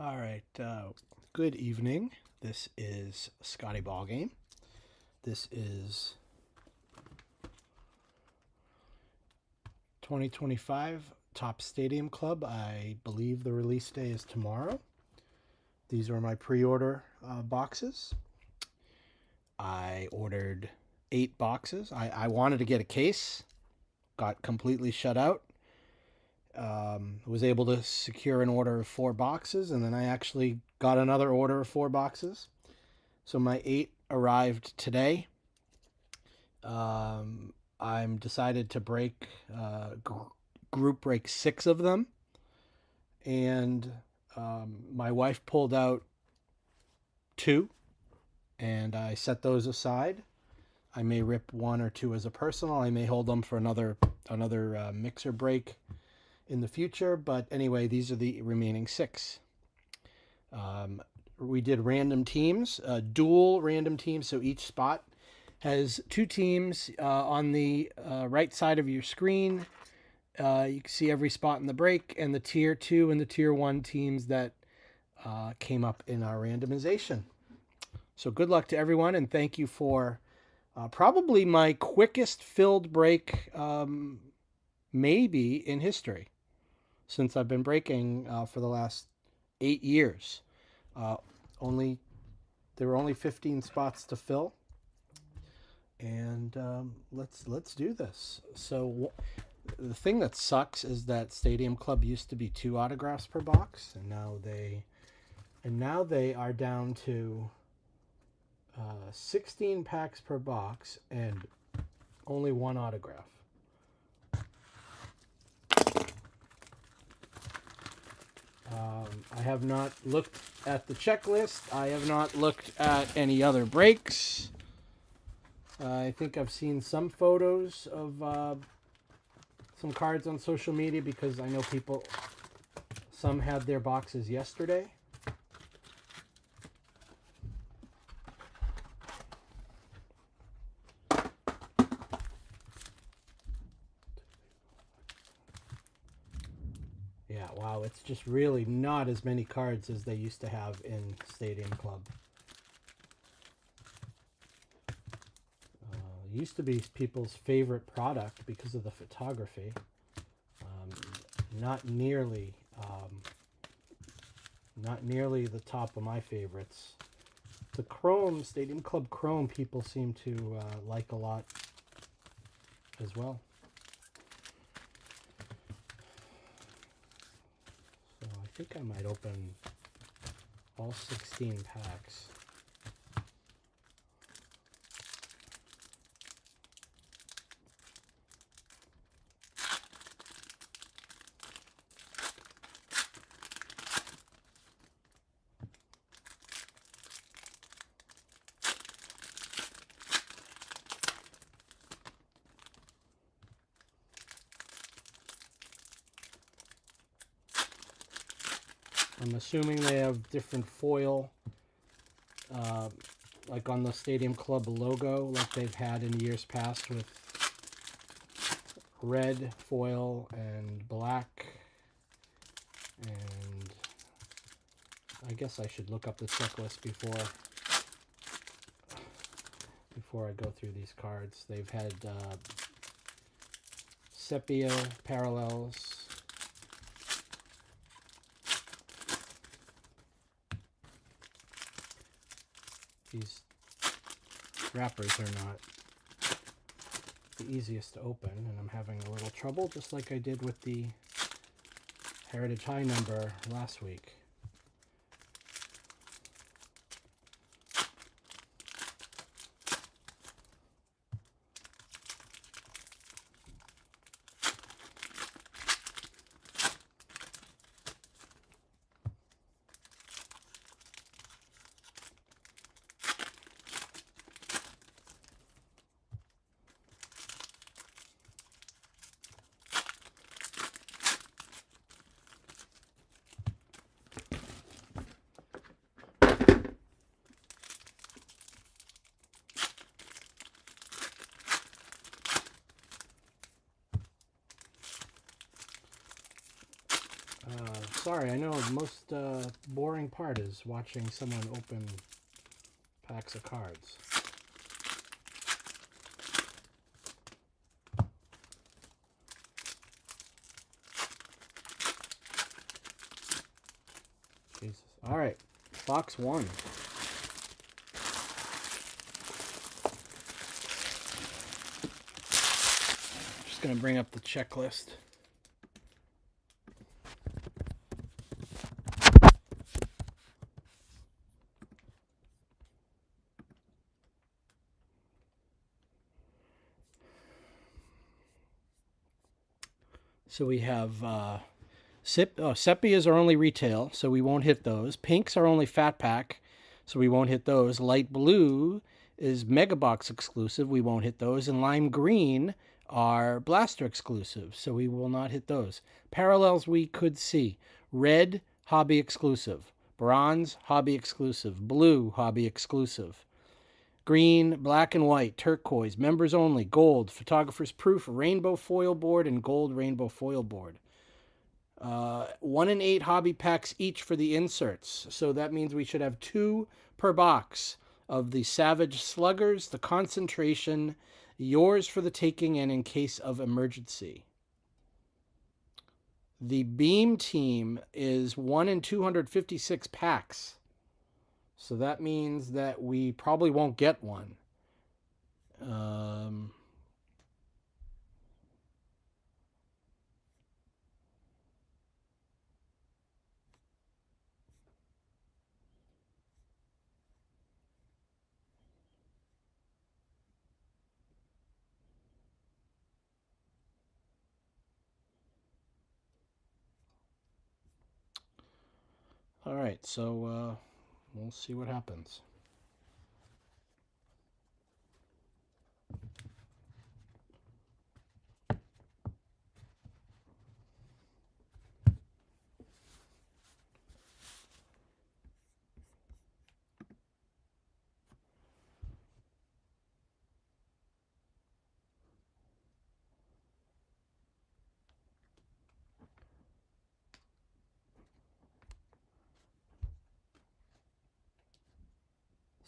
All right. Good evening. This is Scotty Ballgame. This is 2025 Top Stadium Club. I believe the release day is tomorrow. These are my pre-order boxes. I ordered 8 boxes. I wanted to get a case. Got completely shut out. Was able to secure an order of 4 boxes, and then I actually got another order of 4 boxes. So my 8 arrived today. I'm decided to break group break 6 of them, and my wife pulled out 2, and I set those aside. I may rip 1 or 2 as a personal. I may hold them for another mixer break in the future, but anyway, these are the remaining 6. We did random teams, dual random teams, so each spot has 2 teams on the right side of your screen. You can see every spot in the break, and the tier 2 and the tier 1 teams that came up in our randomization. So good luck to everyone, and thank you for probably my quickest filled break maybe in history, since I've been breaking for the last 8 years. There were only 15 spots to fill, and let's do this. So the thing that sucks is that Stadium Club used to be 2 autographs per box, and now they are down to 16 packs per box and only 1 autograph. I have not looked at the checklist. I have not looked at any other breaks. I think I've seen some photos of some cards on social media, because I know some had their boxes yesterday. Yeah, wow, it's just really not as many cards as they used to have in Stadium Club. Used to be people's favorite product because of the photography. Not nearly the top of my favorites. The Chrome, Stadium Club Chrome, people seem to like a lot as well. So I think I might open all 16 packs. I'm assuming they have different foil, like on the Stadium Club logo, like they've had in years past, with red foil and black. And I guess I should look up the checklist before I go through these cards. They've had sepia parallels. These wrappers are not the easiest to open, and I'm having a little trouble, just like I did with the Heritage High number last week. Sorry, I know the most boring part is watching someone open packs of cards. Jesus. All right, box 1. Just gonna bring up the checklist. So we have sepias are only retail, so we won't hit those. Pinks are only fat pack, so we won't hit those. Light blue is mega box exclusive, we won't hit those. And lime green are blaster exclusive, so we will not hit those. Parallels we could see. Red, hobby exclusive. Bronze, hobby exclusive. Blue, hobby exclusive. Green, black and white, turquoise, members only, gold, photographer's proof, rainbow foil board, and gold rainbow foil board. 1 in 8 hobby packs each for the inserts. So that means we should have 2 per box of the Savage Sluggers, the Concentration, yours for the taking and in case of emergency. The Beam Team is 1 in 256 packs. So that means that we probably won't get one. All right, so we'll see what happens.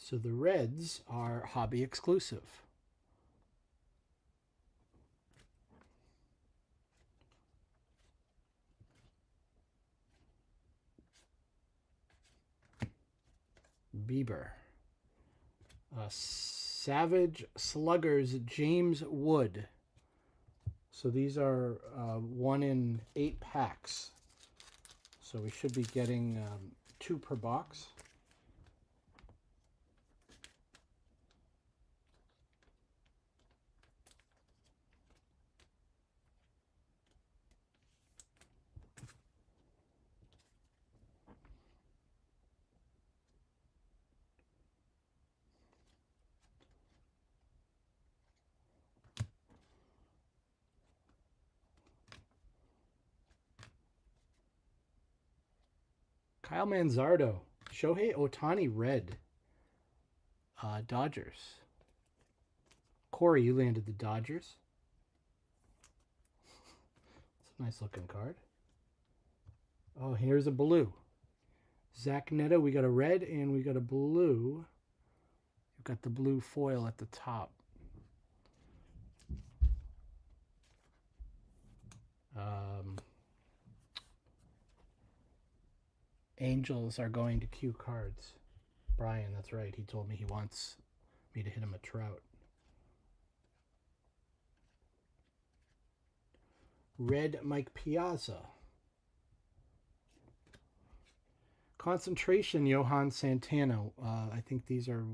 So the reds are hobby exclusive. Bieber. Savage Sluggers, James Wood. So these are 1 in 8 packs. So we should be getting 2 per box. Kyle Manzardo, Shohei Ohtani, red. Dodgers. Corey, you landed the Dodgers. It's a nice looking card. Oh, here's a blue. Zach Neto, we got a red and we got a blue. You've got the blue foil at the top. Angels are going to cue cards. Brian, that's right. He told me he wants me to hit him a Trout. Red Mike Piazza. Concentration Johan Santana. I think these are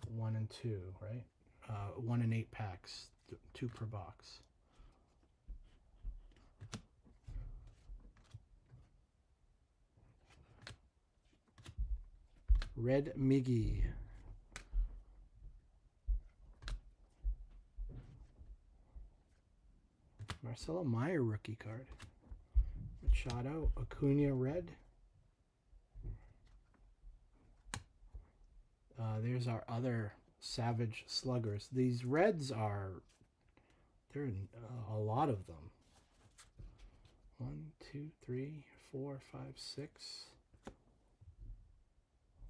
1 and 2, right? 1 in 8 packs, 2 per box. Red Miggy. Marcelo Meyer rookie card. Machado, Acuna red. There's our other Savage Sluggers. These reds are, there are a lot of them. 1, 2, 3, 4, 5, 6.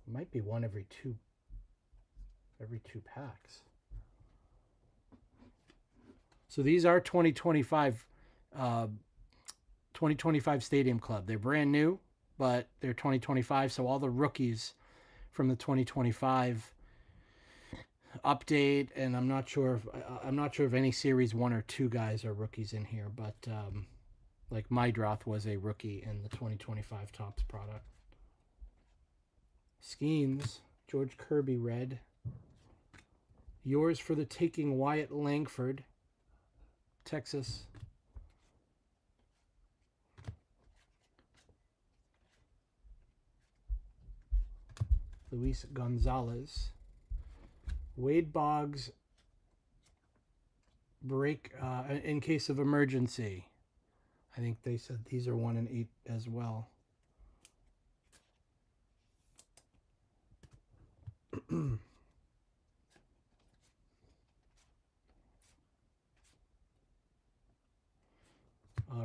Might be one every two packs. So these are 2025 Stadium Club. They're brand new, but they're 2025. So all the rookies from the 2025 update, and I'm not sure if any Series 1 or 2 guys are rookies in here, but like Mydroth was a rookie in the 2025 Topps product. Skeens, George Kirby red. Yours for the taking, Wyatt Langford, Texas. Luis Gonzalez. Wade Boggs, break in case of emergency. I think they said these are 1 in 8 as well.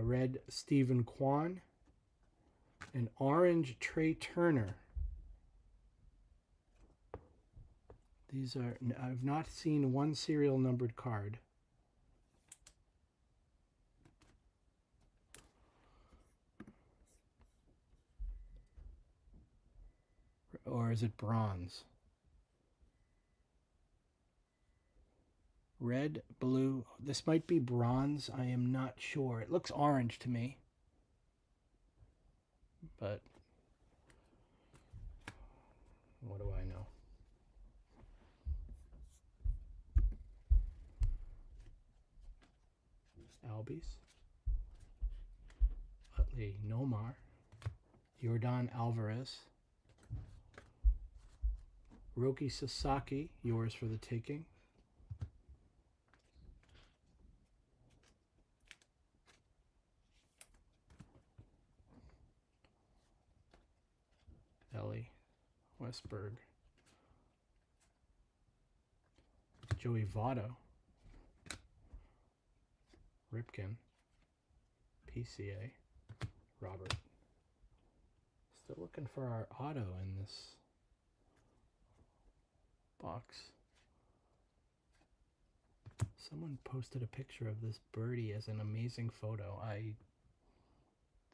Red Stephen Kwan. And orange Trey Turner. These are, I've not seen one serial numbered card. Or is it bronze? Red, blue. This might be bronze. I am not sure. It looks orange to me. But what do I know? Albies. Utley Nomar. Yordan Alvarez. Roki Sasaki, yours for the taking. Ellie Westberg. Joey Votto. Ripken. PCA. Robert. Still looking for our auto in this box. Someone posted a picture of this birdie as an amazing photo. I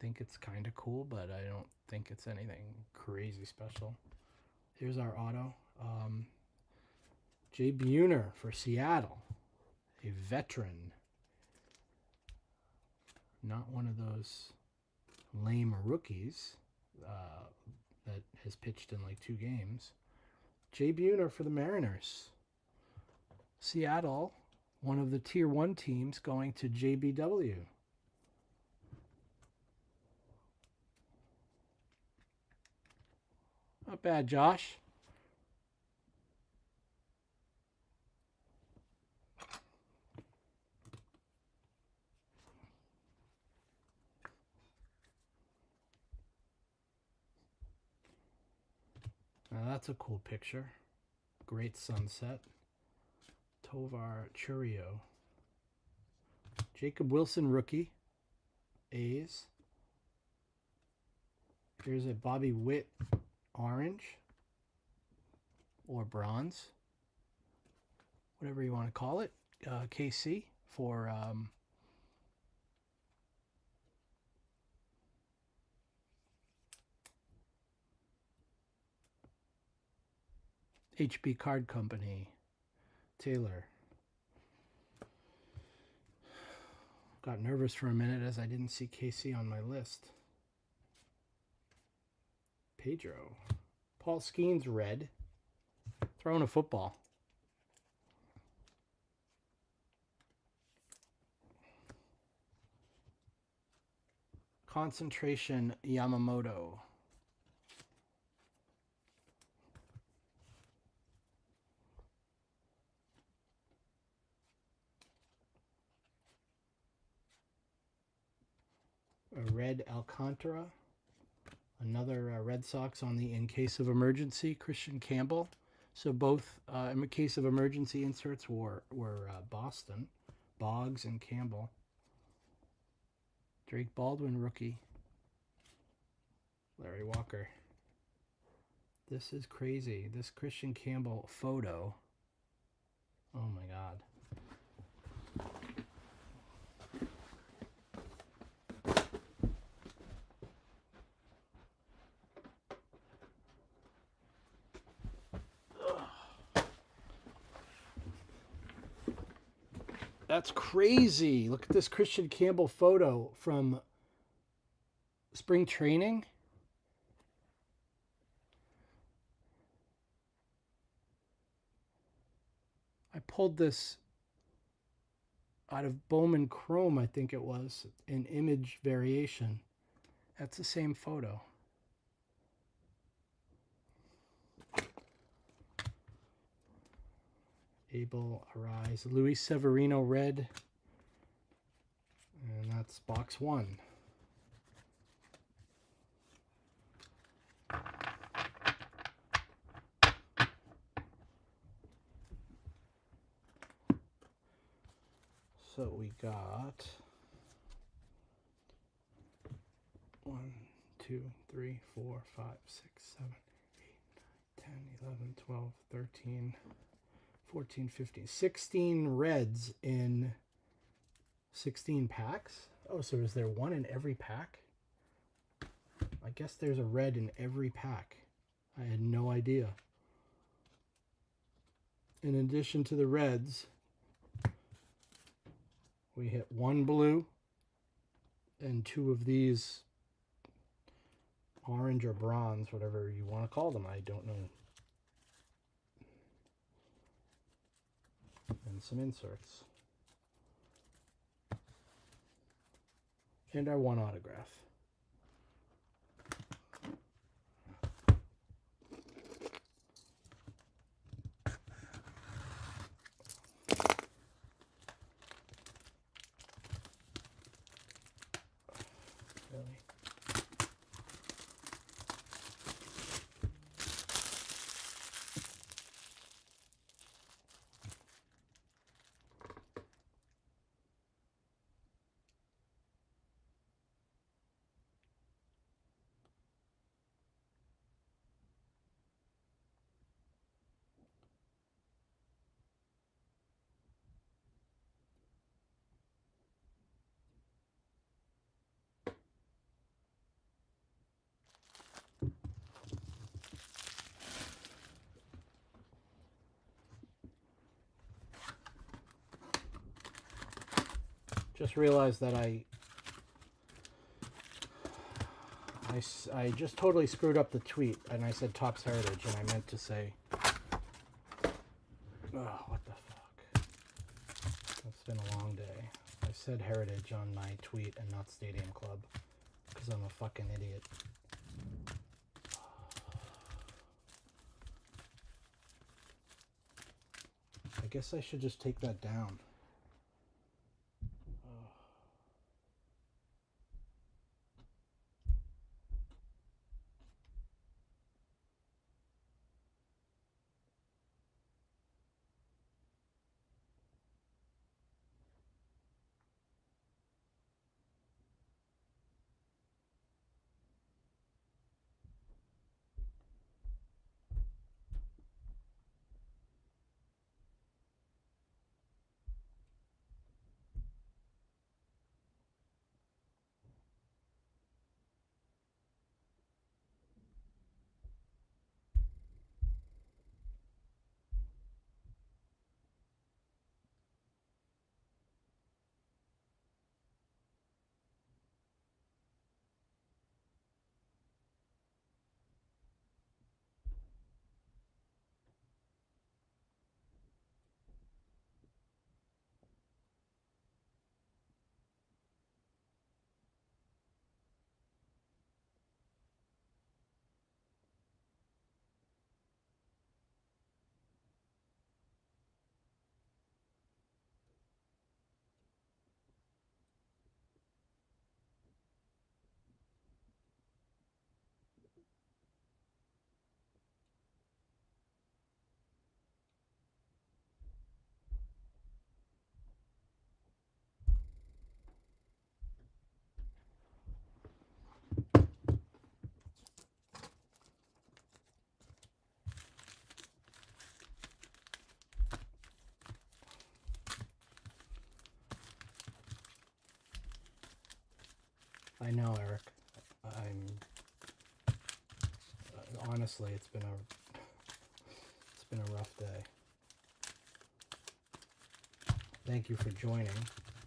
think it's kind of cool, but I don't think it's anything crazy special. Here's our auto. Jay Buhner for Seattle, a veteran. Not one of those lame rookies that has pitched in like 2 games. Jay Buhner for the Mariners. Seattle, one of the Tier 1 teams, going to JBW. Not bad, Josh. Now that's a cool picture. Great sunset. Tovar Churio. Jacob Wilson rookie. A's. Here's a Bobby Witt orange or bronze, whatever you want to call it. KC for HB Card Company. Taylor. Got nervous for a minute as I didn't see KC on my list. Pedro. Paul Skeens red. Throwing a football. Concentration Yamamoto. A red Alcantara. Another Red Sox on the in case of emergency, Christian Campbell. So both in case of emergency inserts were Boston, Boggs and Campbell. Drake Baldwin rookie. Larry Walker. This is crazy. This Christian Campbell photo. Oh my God. That's crazy. Look at this Christian Campbell photo from spring training. I pulled this out of Bowman Chrome, I think it was, in image variation. That's the same photo. Abel Arise. Luis Severino red. And that's box 1. So we got 1, 2, 3, 4, 5, 6, 7, 8, 9, 10, 11, 12, 13, 14, 15, 16 reds in 16 packs. Oh, so is there one in every pack? I guess there's a red in every pack. I had no idea. In addition to the reds, we hit 1 blue and 2 of these orange or bronze, whatever you want to call them. I don't know. And some inserts. And our 1 autograph. Really? Just realized that I just totally screwed up the tweet, and I said Topps Heritage, and I meant to say, oh, what the fuck. It's been a long day. I said Heritage on my tweet and not Stadium Club, because I'm a fucking idiot. I guess I should just take that down. I know, Eric. I'm honestly, it's been a rough day. Thank you for joining.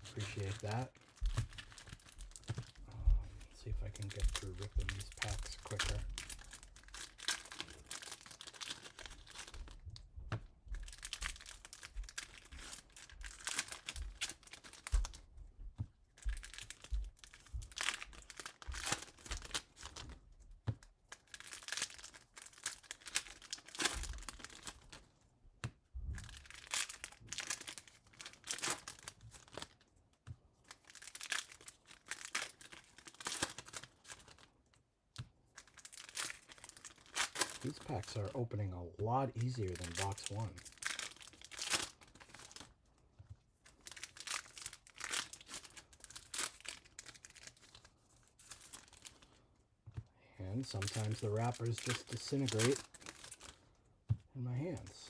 Appreciate that. Let's see if I can get through ripping these packs quicker. These packs are opening a lot easier than box one. And sometimes the wrappers just disintegrate in my hands.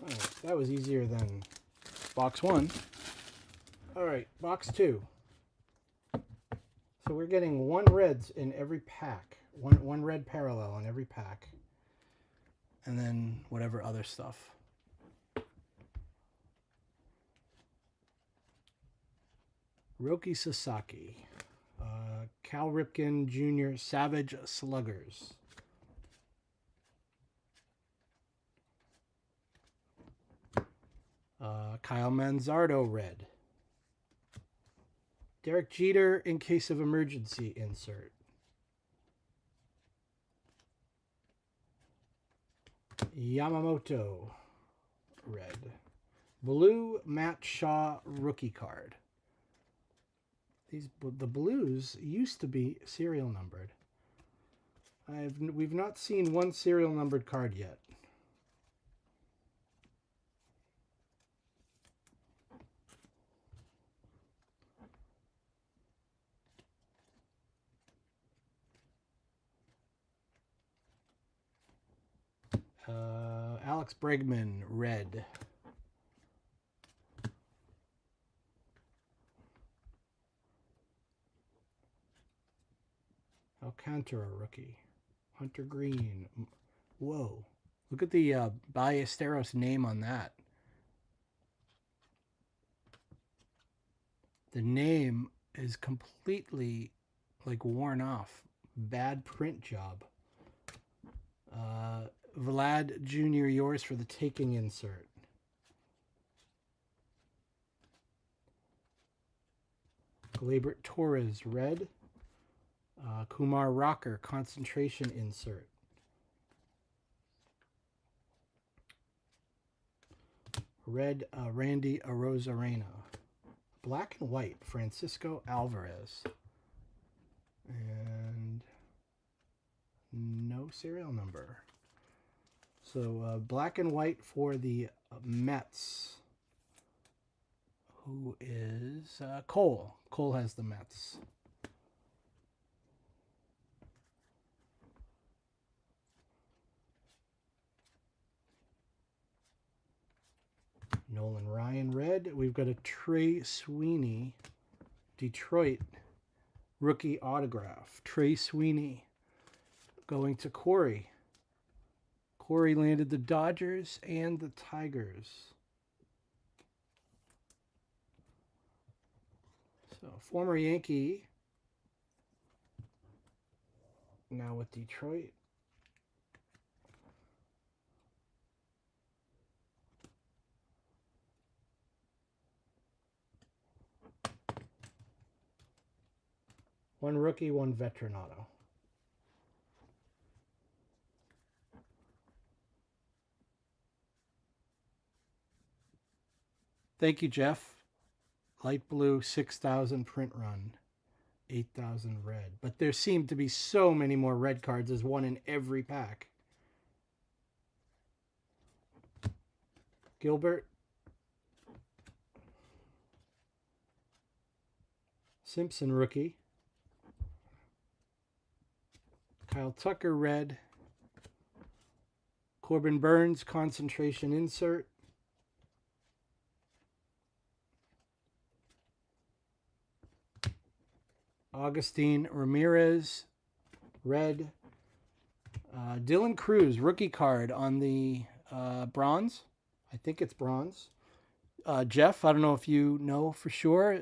Alright, that was easier than box one. Alright, box two. So we're getting one reds in every pack. One red parallel in every pack. And then whatever other stuff. Roki Sasaki. Cal Ripken Jr. Savage Sluggers. Kyle Manzardo red. Derek Jeter in case of emergency insert. Yamamoto red. Blue Matt Shaw rookie card. The blues used to be serial numbered. We've not seen one serial numbered card yet. Alex Bregman red. Alcantara rookie. Hunter Green. Whoa. Look at the Ballesteros name on that. The name is completely like worn off. Bad print job. Vlad Jr. yours for the taking insert. Gleyber Torres red. Kumar Rocker concentration insert. Red Randy Arozarena. Black and white Francisco Alvarez. And no serial number. So black and white for the Mets. Who is Cole? Cole has the Mets. Nolan Ryan red. We've got a Trey Sweeney Detroit rookie autograph. Trey Sweeney going to Corey. Corey landed the Dodgers and the Tigers. So former Yankee, now with Detroit. One rookie, one veteran auto. Thank you, Jeff. Light blue, 6,000 print run, 8,000 red. But there seem to be so many more red cards. There's one in every pack. Gilbert. Simpson rookie. Kyle Tucker red. Corbin Burns concentration insert. Augustine Ramirez red. Dylan Cruz rookie card on the bronze. I think it's bronze. Jeff, I don't know if you know for sure.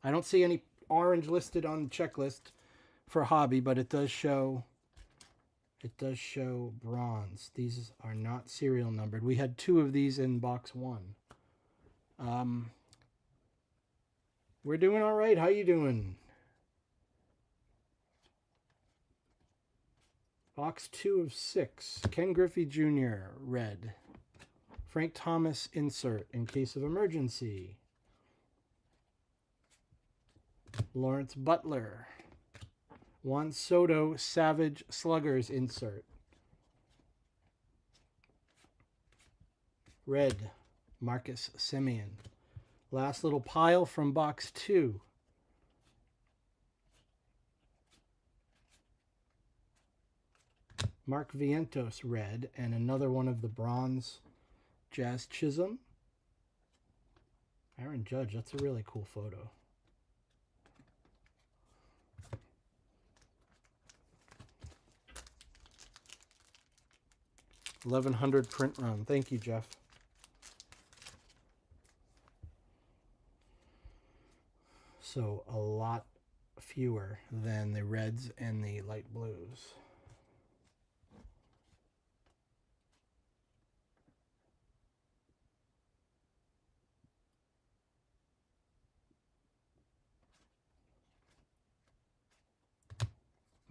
I don't see any orange listed on the checklist for hobby, but it does show bronze. These are not serial numbered. We had 2 of these in box 1. We're doing all right. How you doing? Box 2 of 6. Ken Griffey Jr. red. Frank Thomas insert in case of emergency. Lawrence Butler. Juan Soto Savage Sluggers insert. Red. Marcus Semien. Last little pile from box 2. Mark Vientos red, and another one of the bronze Jazz Chisholm. Aaron Judge, that's a really cool photo. $1,100 print run. Thank you, Jeff. So a lot fewer than the reds and the light blues.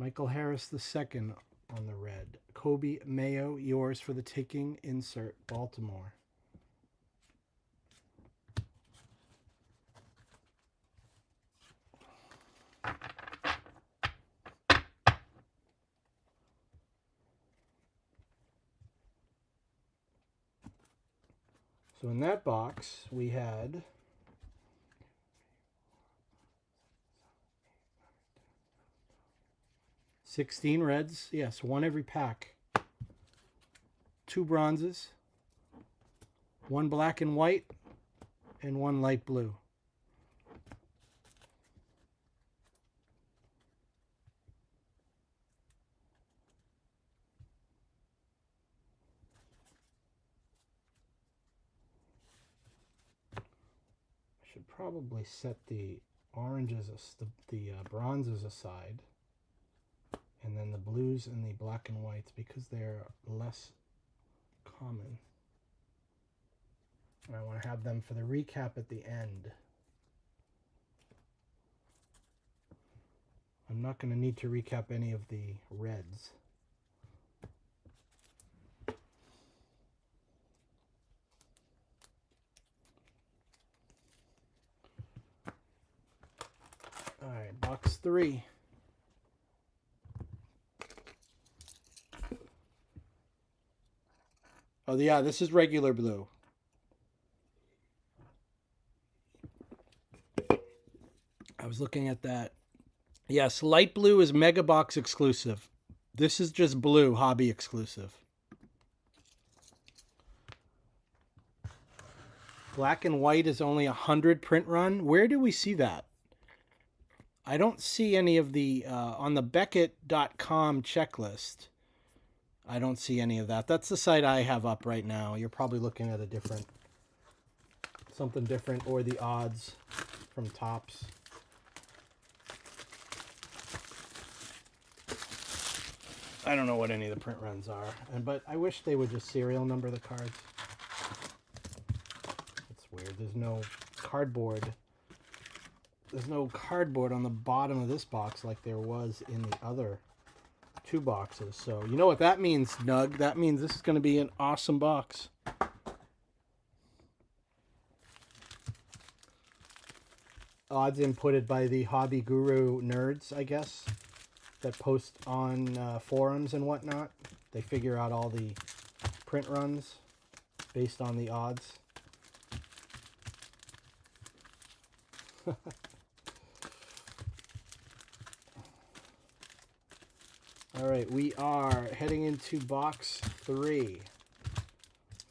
Michael Harris II on the red. Kobe Mayo, yours for the taking. Insert Baltimore. So in that box, we had 16 reds. Yes, 1 every pack. 2 bronzes, 1 black and white, and 1 light blue. I should probably set the oranges, the bronzes aside, and then the blues and the black and whites because they're less common. And I want to have them for the recap at the end. I'm not going to need to recap any of the reds. All right, box 3. Oh, yeah, this is regular blue. I was looking at that. Yes, light blue is Mega Box exclusive. This is just blue, hobby exclusive. Black and white is only 100 print run. Where do we see that? I don't see any of the, on the Beckett.com checklist. I don't see any of that. That's the site I have up right now. You're probably looking at a different, something different, or the odds from Topps. I don't know what any of the print runs are, but I wish they would just serial number the cards. It's weird. There's no cardboard. There's no cardboard on the bottom of this box like there was in the other 2 boxes. So you know what that means, Nug? That means this is going to be an awesome box. odds inputted by the hobby guru nerds, I guess, that post on forums and whatnot. They figure out all the print runs based on the odds. All right, we are heading into box 3.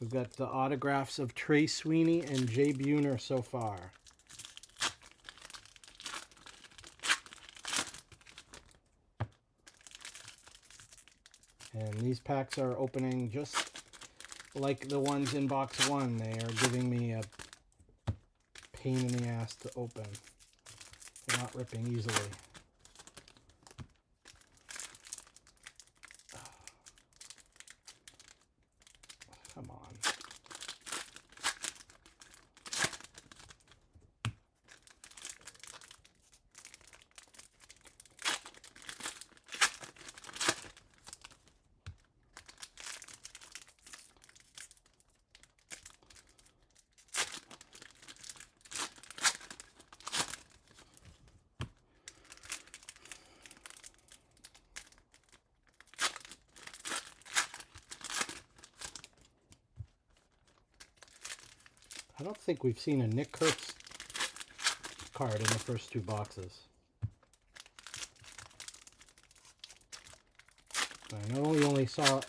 We've got the autographs of Trey Sweeney and Jay Buhner so far. And these packs are opening just like the ones in box 1. They are giving me a pain in the ass to open. They're not ripping easily. Come on. I don't think we've seen a Nick Kurtz card in the first 2 boxes. I know we only saw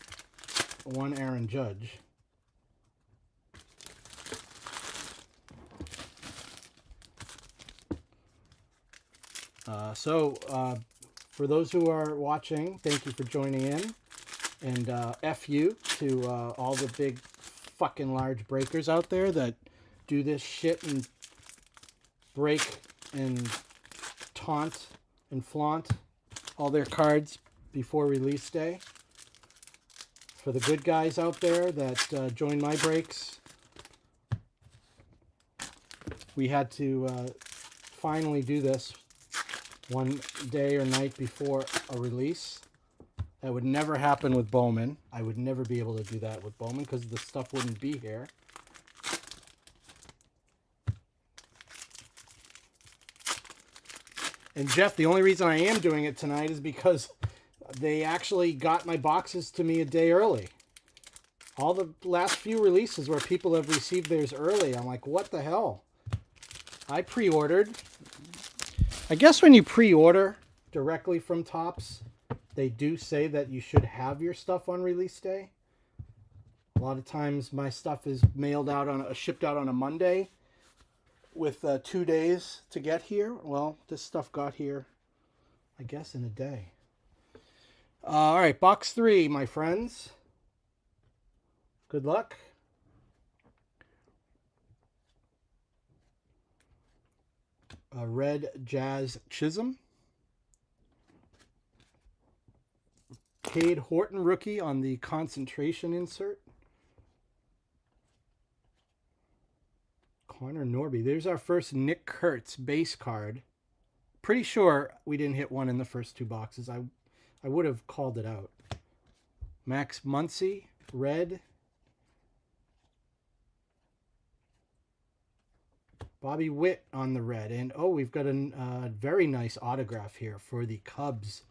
one Aaron Judge. For those who are watching, thank you for joining in. And F you to all the big fucking large breakers out there that do this shit and break and taunt and flaunt all their cards before release day. For the good guys out there that join my breaks, we had to finally do this one day or night before a release. That would never happen with Bowman. I would never be able to do that with Bowman because the stuff wouldn't be here. And Jeff, the only reason I am doing it tonight is because they actually got my boxes to me a day early. All the last few releases where people have received theirs early, I'm like, what the hell? I pre-ordered. I guess when you pre-order directly from Topps, they do say that you should have your stuff on release day. A lot of times my stuff is shipped out on a Monday with 2 days to get here. Well, this stuff got here, I guess, in a day. All right, box 3, my friends. Good luck. A red Jazz Chisholm. Cade Horton rookie on the concentration insert. Connor Norby. There's our first Nick Kurtz base card. Pretty sure we didn't hit one in the first 2 boxes. I would have called it out. Max Muncy, red. Bobby Witt on the red. And, oh, we've got a very nice autograph here for the Cubs.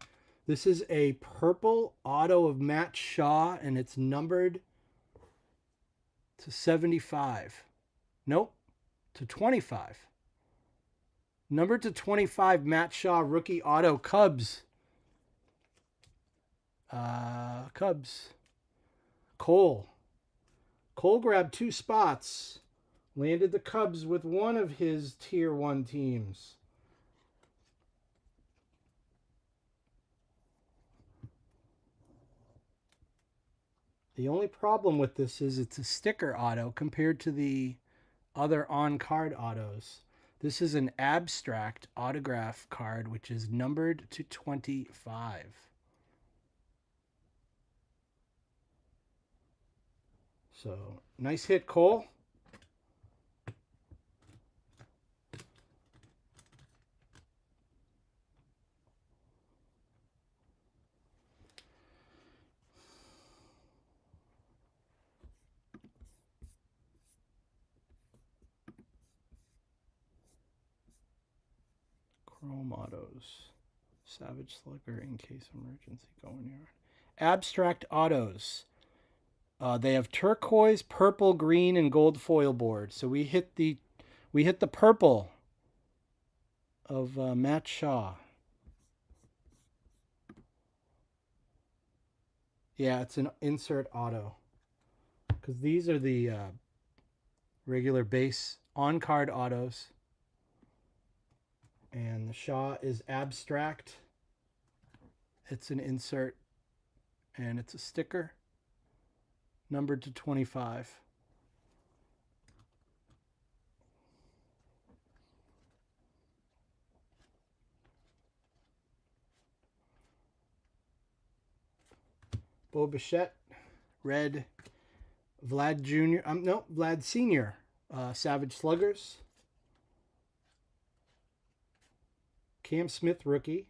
This is a purple auto of Matt Shaw, and it's numbered to 75. Nope, to 25. Numbered to 25, Matt Shaw, rookie auto, Cubs. Cubs. Cole grabbed 2 spots. Landed the Cubs with one of his Tier 1 teams. The only problem with this is it's a sticker auto compared to the other on-card autos. This is an abstract autograph card, which is numbered to 25. So, nice hit, Cole. Chrome Autos. Savage Slugger in case of emergency. Going yard. Abstract Autos. They have turquoise, purple, green, and gold foil board. So we hit the purple of Matt Shaw. Yeah, it's an insert auto because these are the regular base on card autos, and the Shaw is abstract. It's an insert, and it's a sticker numbered to 25. Bo Bichette, red. Vlad Jr. No, Vlad Sr. Savage Sluggers. Cam Smith, rookie.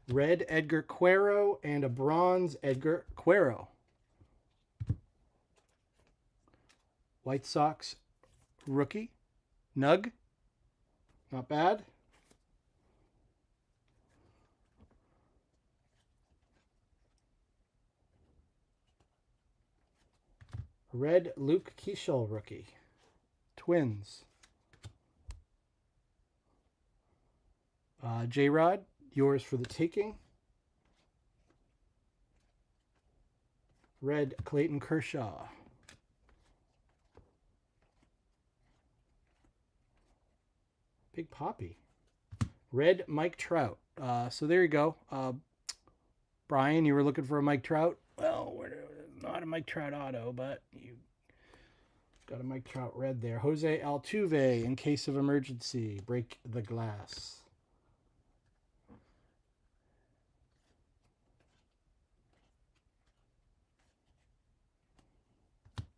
Red Edgar Quero and a bronze Edgar Quero. White Sox, rookie. Nug. Not bad. Red Luke Keishel, rookie. Twins. J-Rod, yours for the taking. Red Clayton Kershaw. Big Poppy. Red Mike Trout. So there you go. Brian, you were looking for a Mike Trout? Well, we're not a Mike Trout auto, but you got a Mike Trout red there. Jose Altuve, in case of emergency. Break the glass.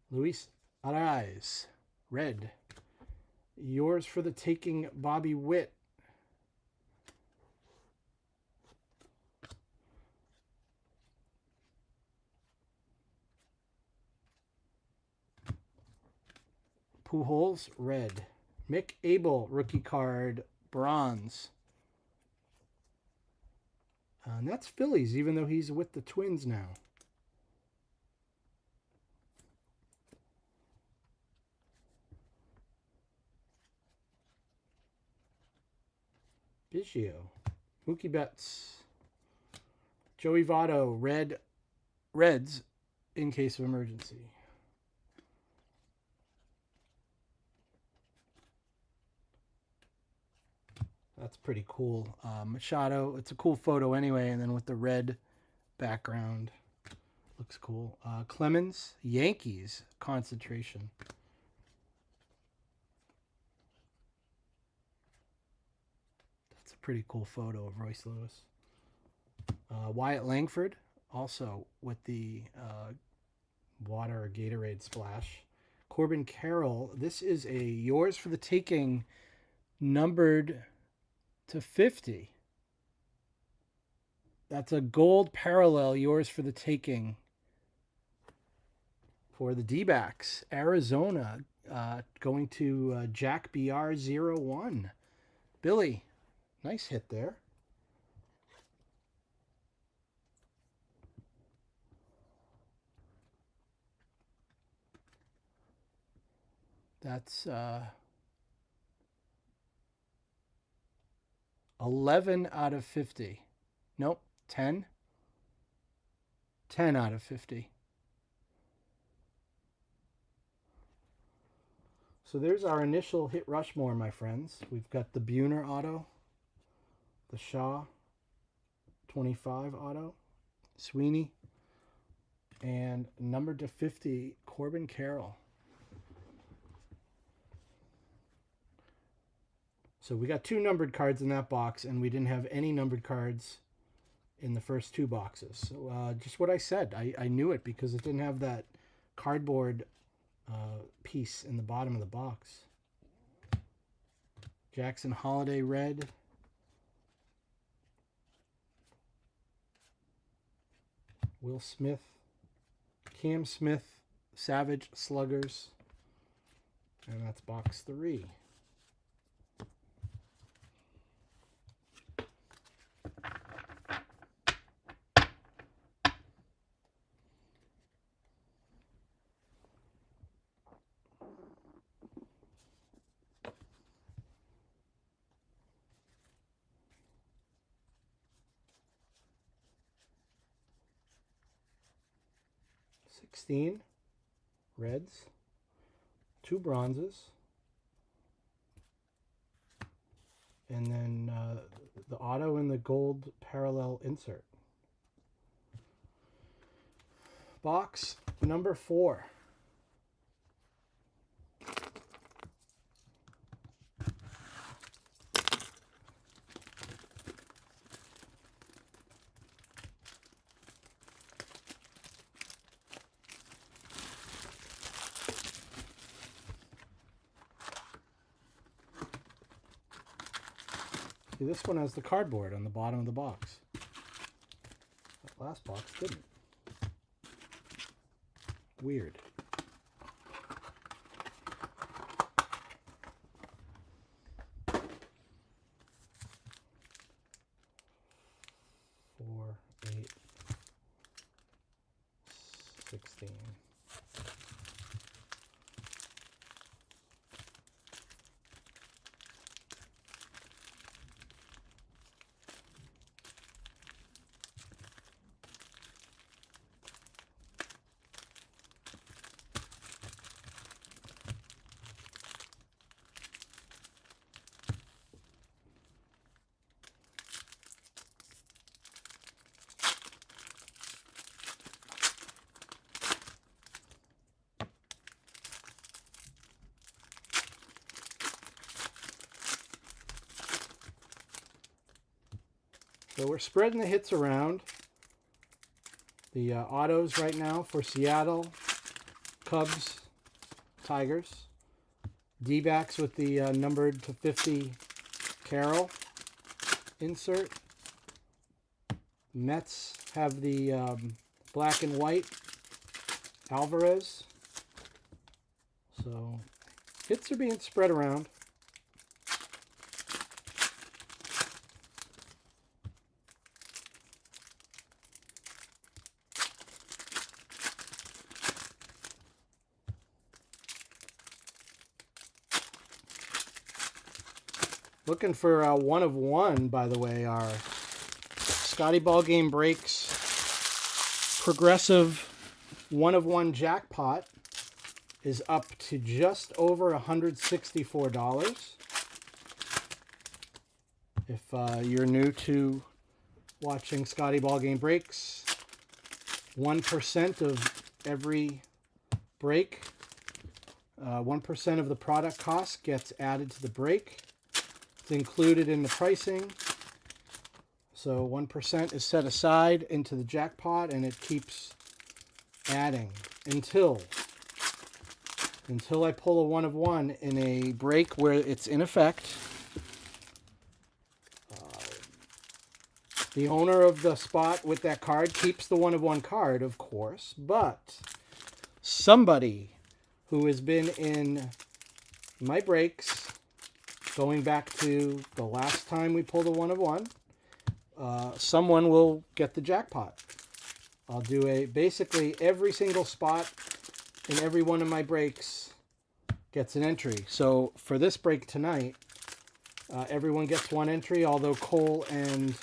Luis Arraez, red. Yours for the taking, Bobby Witt. Pujols, red. Mick Abel, rookie card, bronze. And that's Phillies, even though he's with the Twins now. Biggio, Mookie Betts, Joey Votto, Reds, in case of emergency. That's pretty cool. Machado, it's a cool photo anyway, and then with the red background, looks cool. Clemens, Yankees, concentration. That's a pretty cool photo of Royce Lewis. Wyatt Langford, also with the water or Gatorade splash. Corbin Carroll, this is a yours for the taking, numbered to 50. That's a gold parallel, yours for the taking. For the D-backs, Arizona, going to Jack BR01. Billy, nice hit there. That's 11 out of 50. Nope, 10. 10 out of 50. So there's our initial hit Rushmore, my friends. We've got the Buhner auto, the Shaw 25 auto, Sweeney, and numbered to 50, Corbin Carroll. So we got 2 numbered cards in that box, and we didn't have any numbered cards in the first 2 boxes. So just what I said. I knew it because it didn't have that cardboard piece in the bottom of the box. Jackson Holiday red. Will Smith. Cam Smith. Savage Sluggers. And that's box 3. 16 reds, 2 bronzes, and then the auto and the gold parallel insert. Box number 4. See, this one has the cardboard on the bottom of the box. That last box didn't. Weird. Four, 8, 16. So we're spreading the hits around. The autos right now for Seattle, Cubs, Tigers. D-backs with the numbered to 50 Carroll insert. Mets have the black and white Alvarez. So hits are being spread around. Looking for 1 of 1, by the way, our Scotty Ball Game Breaks progressive 1 of 1 jackpot is up to just over $164. If you're new to watching Scotty Ball Game Breaks, 1% of every break, 1% of the product cost gets added to the break. It's included in the pricing. So 1% is set aside into the jackpot, and it keeps adding until I pull a 1 of 1 in a break where it's in effect. The owner of the spot with that card keeps the 1 of 1 card, of course, but somebody who has been in my breaks going back to the last time we pulled a 1 of 1, someone will get the jackpot. I'll do basically every single spot in every one of my breaks gets an entry. So for this break tonight, everyone gets 1 entry, although Cole and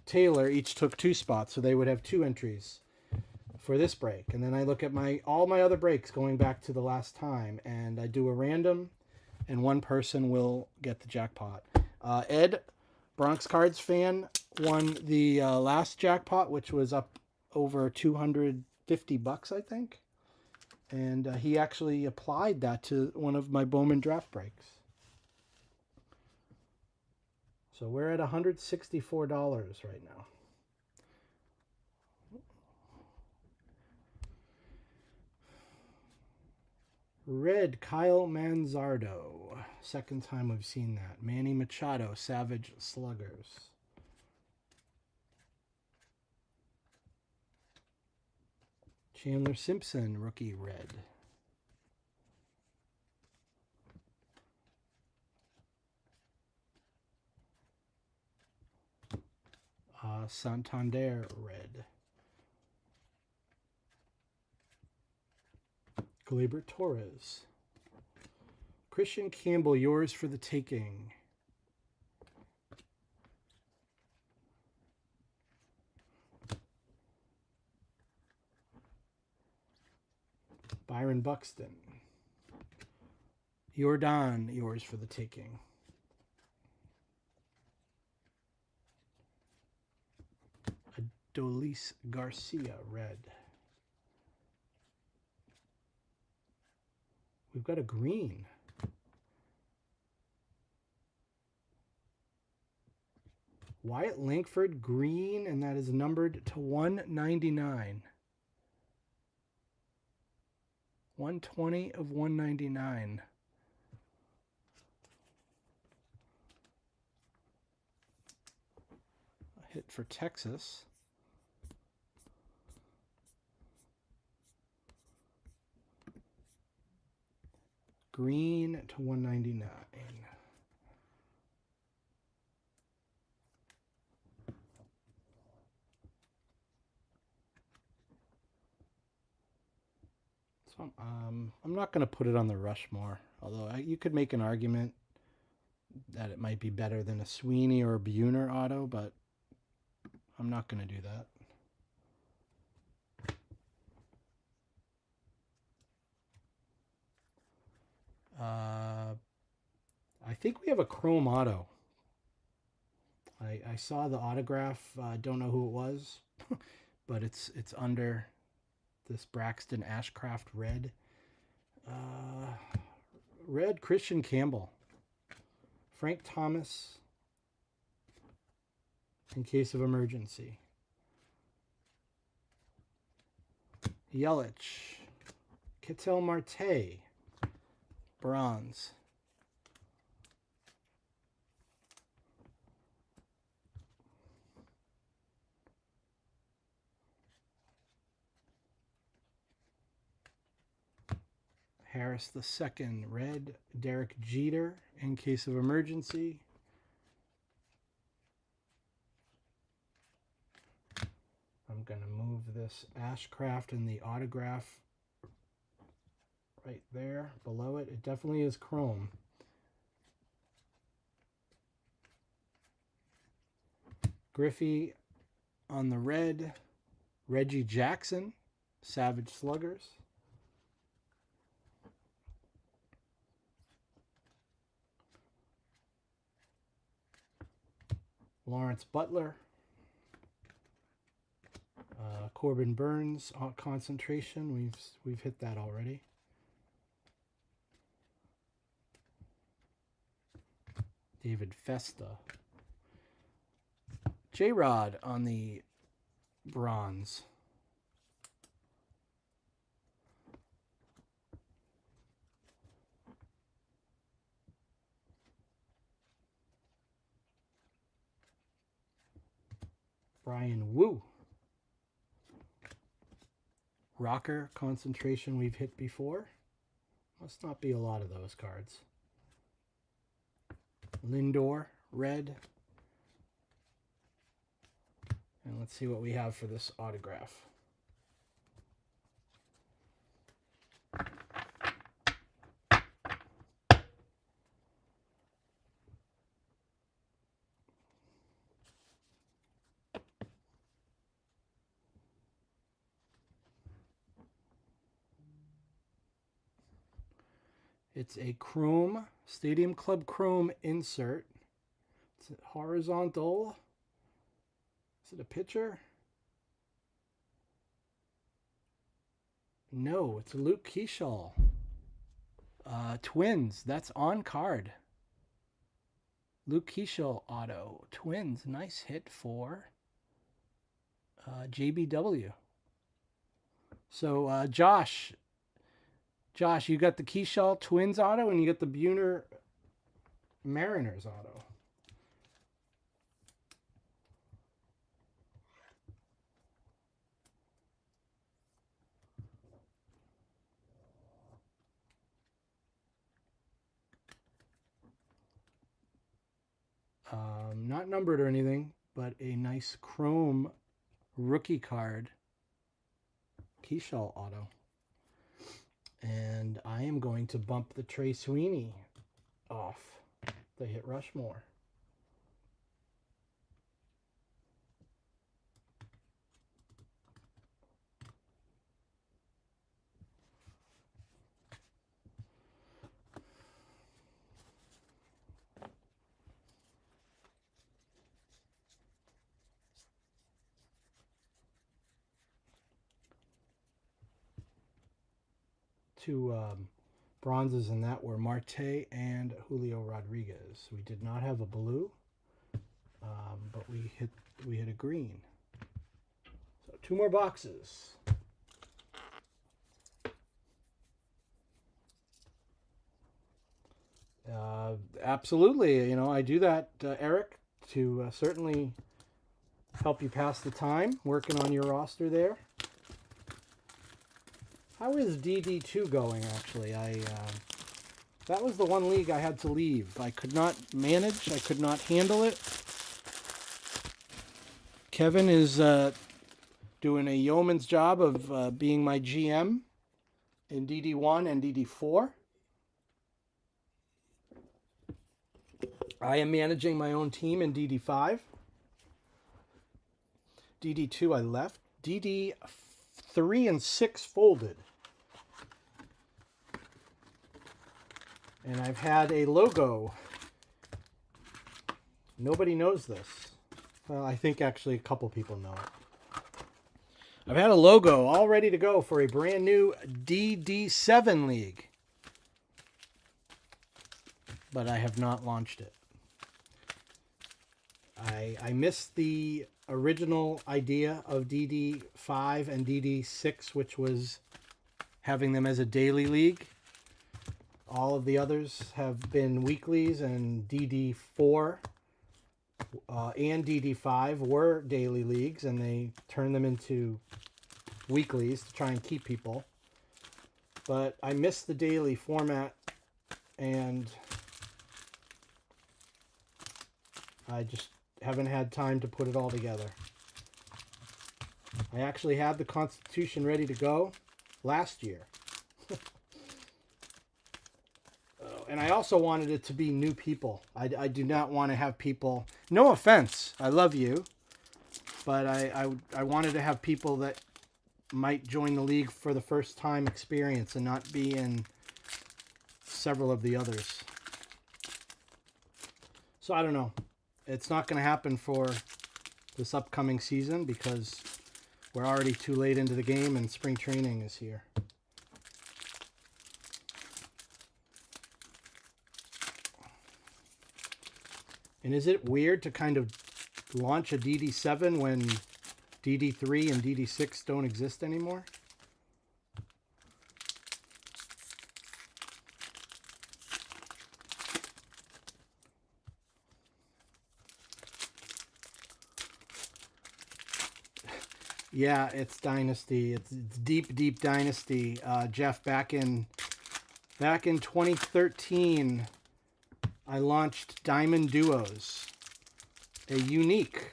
Taylor each took 2 spots, so they would have 2 entries for this break. And then I look at all my other breaks going back to the last time, and I do a random, and 1 person will get the jackpot. Ed, Bronx Cards fan, won the last jackpot, which was up over $250, I think. And he actually applied that to one of my Bowman draft breaks. So we're at $164 right now. Red, Kyle Manzardo. Second time we've seen that. Manny Machado, Savage Sluggers. Chandler Simpson, rookie red. Santander red. Gleyber Torres. Christian Campbell, yours for the taking. Byron Buxton. Jordan, yours for the taking. Adolis Garcia, red. We've got a green. Wyatt Langford, green, and that is numbered to 199. 120 of 199. A hit for Texas. Green to 199. So I'm not going to put it on the Rushmore, although you could make an argument that it might be better than a Sweeney or a Buhner auto, but I'm not going to do that. I think we have a chrome auto. I saw the autograph. I don't know who it was, but it's under this Braxton Ashcraft red. Red Christian Campbell. Frank Thomas in case of emergency. Yelich. Ketel Marte. Bronze. Harris II, red. Derek Jeter in case of emergency. I'm going to move this Ashcraft and the autograph right there below it. It definitely is chrome. Griffey on the red. Reggie Jackson, Savage Sluggers. Lawrence Butler. Corbin Burns, concentration. We've hit that already. David Festa. J-Rod on the bronze. Brian Wu. Rocker, concentration we've hit before. Must not be a lot of those cards. Lindor, red. And let's see what we have for this autograph. It's a chrome, Stadium Club chrome insert. It's horizontal. Is it a pitcher? No, it's a Luke Keeschall. Twins, that's on card. Luke Keeschall auto. Twins, nice hit for JBW. So Josh, you got the Keeschall Twins auto and you got the Buhner Mariners auto. Not numbered or anything, but a nice chrome rookie card. Keeschall auto. And I am going to bump the Trey Sweeney off the Hit Rushmore. two bronzes in that were Marte and Julio Rodriguez. We did not have a blue, but we hit a green. So 2 more boxes. Absolutely. I do that, Eric, to certainly help you pass the time working on your roster there. How is DD2 going, actually? That was the one league I had to leave. I could not manage. I could not handle it. Kevin is doing a yeoman's job of being my GM in DD1 and DD4. I am managing my own team in DD5. DD2 I left. DD3 and 6 folded. And I've had a logo. Nobody knows this. Well, I think actually a couple people know it. I've had a logo all ready to go for a brand new DD7 league. But I have not launched it. I missed the original idea of DD5 and DD6, which was having them as a daily league. All of the others have been weeklies, and DD4 and DD5 were daily leagues, and they turned them into weeklies to try and keep people. But I missed the daily format, and I just haven't had time to put it all together. I actually had the Constitution ready to go last year. And I also wanted it to be new people. I do not want to have people... No offense, I love you. But I wanted to have people that might join the league for the first time experience and not be in several of the others. So I don't know. It's not going to happen for this upcoming season because we're already too late into the game and spring training is here. And is it weird to kind of launch a DD7 when DD3 and DD6 don't exist anymore? Yeah, it's Dynasty. It's deep Dynasty. Jeff, back in 2013, I launched Diamond Duos, a unique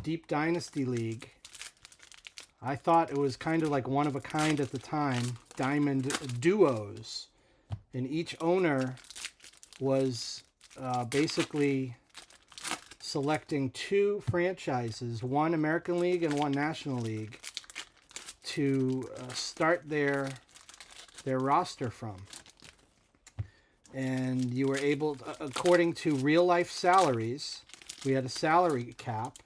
deep Dynasty league. I thought it was kind of like one of a kind at the time, Diamond Duos. And each owner was basically selecting 2 franchises, one American League and one National League, to start their roster from. And you were able, according to real life salaries, we had a salary cap,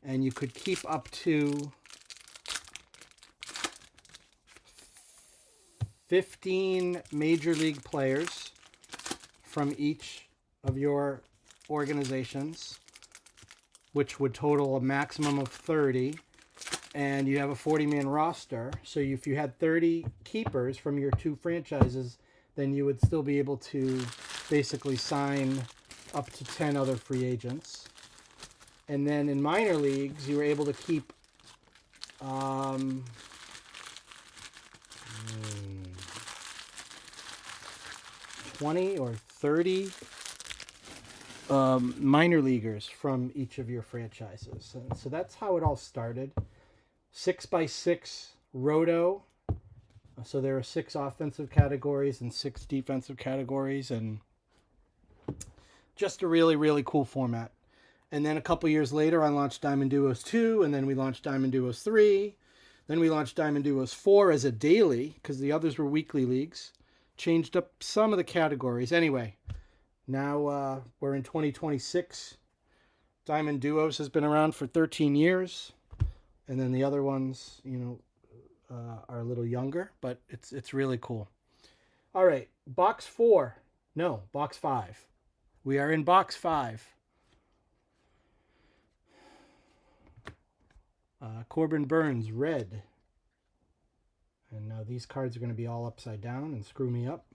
and you could keep up to 15 major league players from each of your organizations, which would total a maximum of 30, and you have a 40-man roster. So if you had 30 keepers from your 2 franchises, then you would still be able to basically sign up to 10 other free agents. And then in minor leagues, you were able to keep 20 or 30 minor leaguers from each of your franchises. And so that's how it all started. 6x6 roto. So there are 6 offensive categories and 6 defensive categories, and just a really, really cool format. And then a couple years later, I launched Diamond Duos 2, and then we launched Diamond Duos 3. Then we launched Diamond Duos 4 as a daily, because the others were weekly leagues. Changed up some of the categories. Anyway, now we're in 2026. Diamond Duos has been around for 13 years. And then the other ones, are a little younger, but it's really cool. All right, box 4. No, box 5. We are in box 5. Corbin Burns, red. And now these cards are going to be all upside down and screw me up.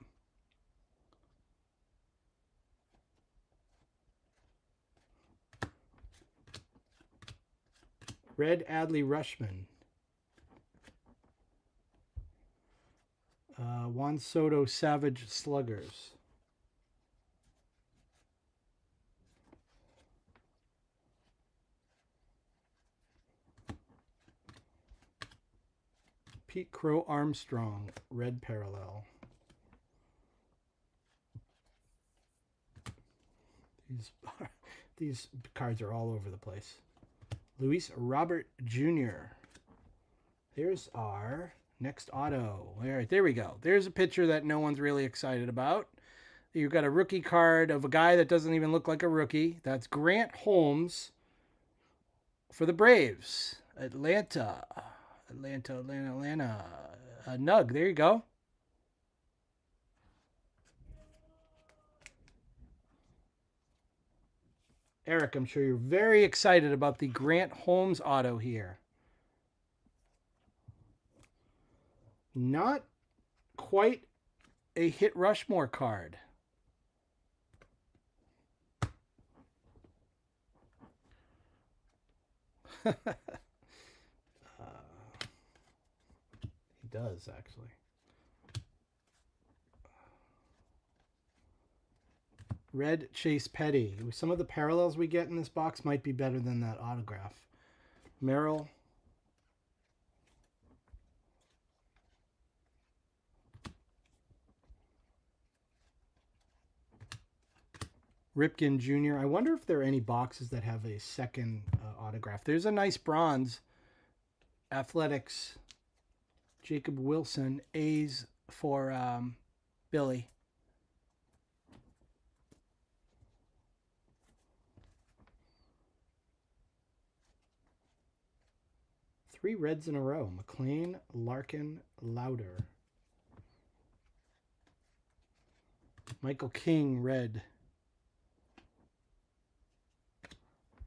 Red Adley Rushman. Juan Soto Savage Sluggers. Pete Crow Armstrong, red parallel. These cards are all over the place. Luis Robert Jr. There's our next auto. All right, there we go. There's a picture that no one's really excited about. You've got a rookie card of a guy that doesn't even look like a rookie. That's Grant Holmes for the Braves. Atlanta. Nug, there you go. Eric, I'm sure you're very excited about the Grant Holmes auto here. Not quite a Hit Rushmore card. He does, actually. Red Chase Petty. Some of the parallels we get in this box might be better than that autograph. Merrill. Ripken Jr. I wonder if there are any boxes that have a second autograph. There's a nice bronze. Athletics. Jacob Wilson. A's for Billy. Three reds in a row. McLean, Larkin, Lauder. Michael King, red.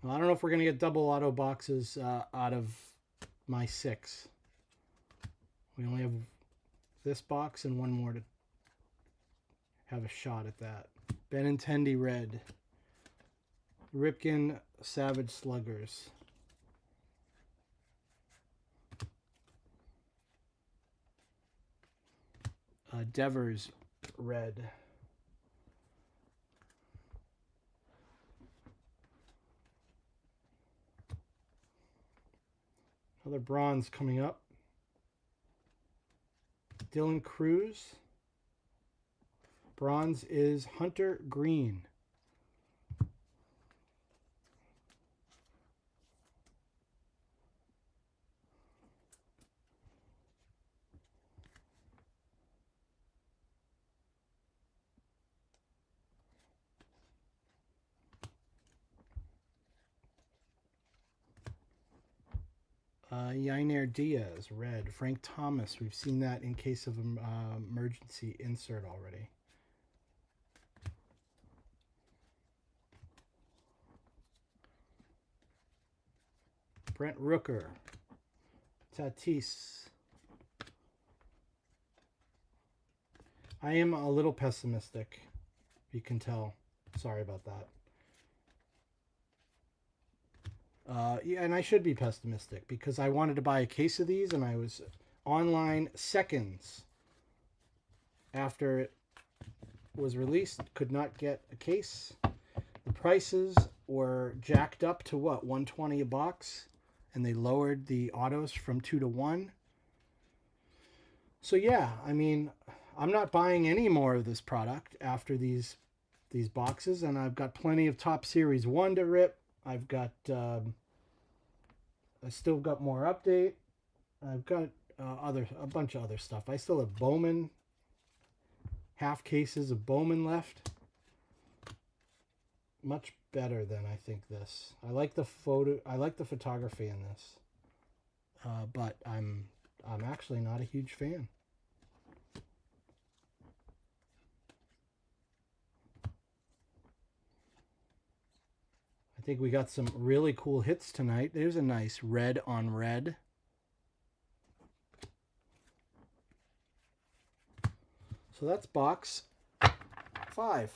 Well, I don't know if we're going to get double auto boxes out of my 6. We only have this box and one more to have a shot at that. Benintendi, red. Ripken, Savage Sluggers. Devers, red. Another bronze coming up. Dylan Cruz. Bronze is Hunter Green. Yainer Diaz, red. Frank Thomas, we've seen that in case of emergency insert already. Brent Rooker. Tatis. I am a little pessimistic. You can tell. Sorry about that. Yeah, and I should be pessimistic because I wanted to buy a case of these and I was online seconds after it was released. Could not get a case. The prices were jacked up to what, $120 a box, and they lowered the autos from 2 to 1. So yeah, I mean, I'm not buying any more of this product after these boxes, and I've got plenty of Top Series 1 to rip. I've got, I still got more update. I've got a bunch of other stuff. I still have Bowman, half cases of Bowman left. Much better than I think this. I like the photography in this, but I'm I'm actually not a huge fan. I think we got some really cool hits tonight. There's a nice red on red. So that's box 5.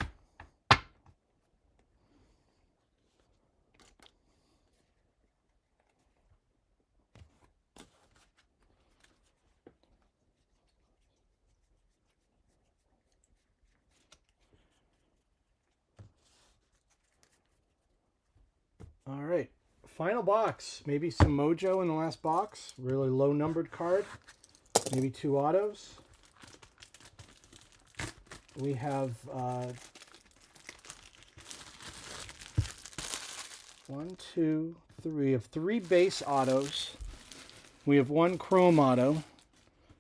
All right, final box. Maybe some mojo in the last box. Really low numbered card. Maybe 2 autos. We have 1, 2, 3 of 3 base autos. We have 1 chrome auto,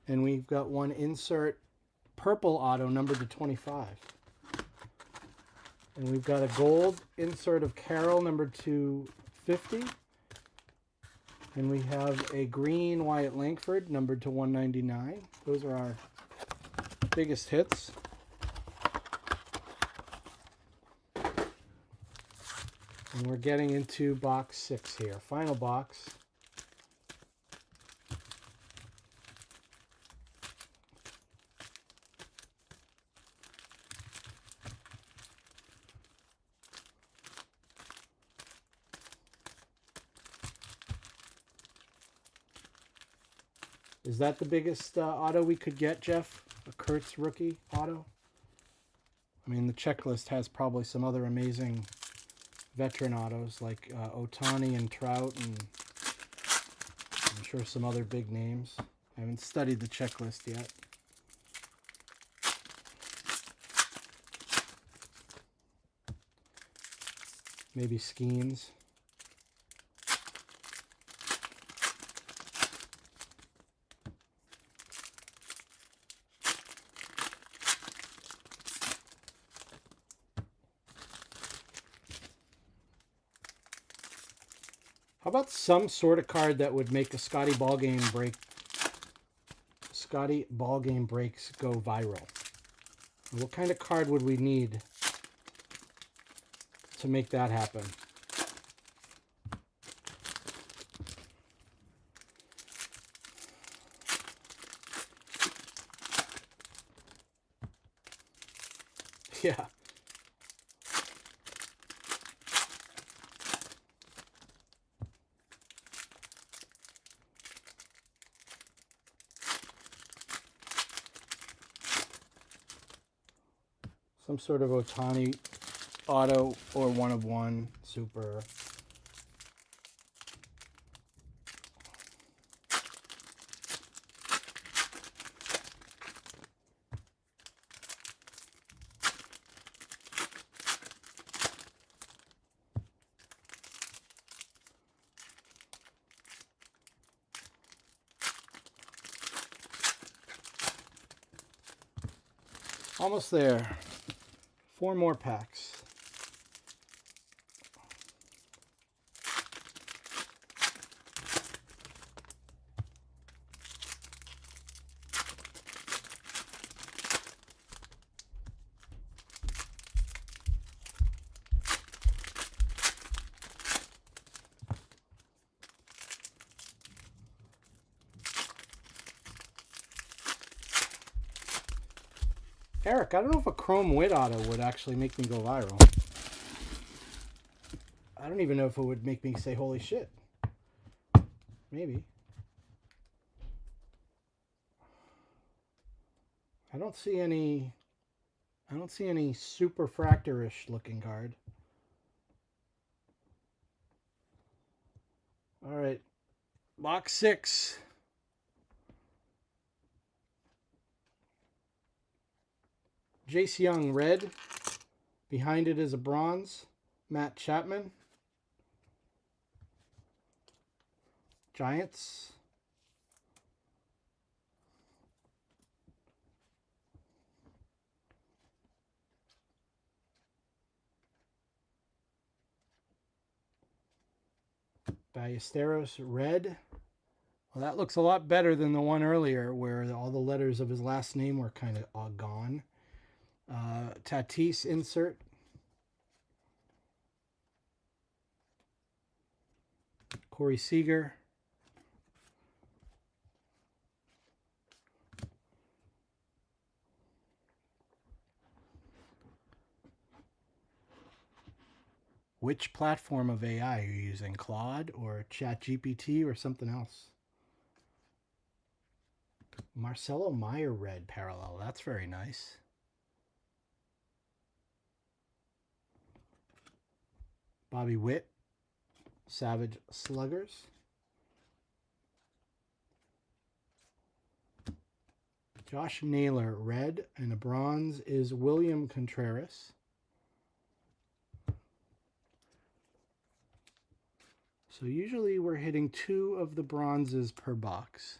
and we've got 1 insert purple auto numbered to 25. And we've got a gold insert of Carroll numbered to 50. And we have a green Wyatt Langford numbered to 199. Those are our biggest hits. And we're getting into box 6 here. Final box. Is that the biggest auto we could get, Jeff? A Kurtz rookie auto? I mean, the checklist has probably some other amazing veteran autos like Otani and Trout, and I'm sure some other big names. I haven't studied the checklist yet. Maybe Skeens. How about some sort of card that would make a Scotty Ballgame breaks go viral? What kind of card would we need to make that happen? Yeah. Some sort of Otani auto or 1 of 1 super. Almost there. 4 more packs. Eric, I don't know if a Chrome Wit auto would actually make me go viral. I don't even know if it would make me say holy shit. Maybe. I don't see any super fractor-ish looking card. All right. Box 6. Jace Young, red. Behind it is a bronze. Matt Chapman. Giants. Ballesteros, red. Well, that looks a lot better than the one earlier where all the letters of his last name were kind of all gone. Tatis insert. Corey Seager. Which platform of AI are you using? Claude or ChatGPT or something else? Marcelo Meyer red parallel. That's very nice. Bobby Witt. Savage Sluggers. Josh Naylor red, and a bronze is William Contreras. So usually we're hitting 2 of the bronzes per box.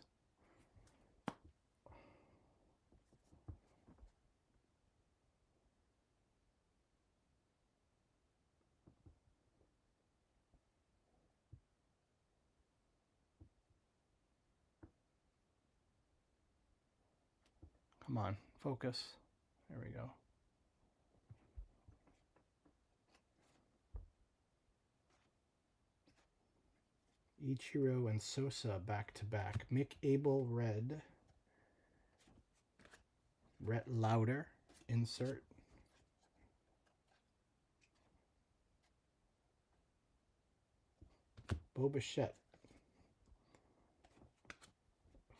Come on, focus. There we go. Ichiro and Sosa back to back. Mick Abel red. Brett Lauder insert. Bo Bichette.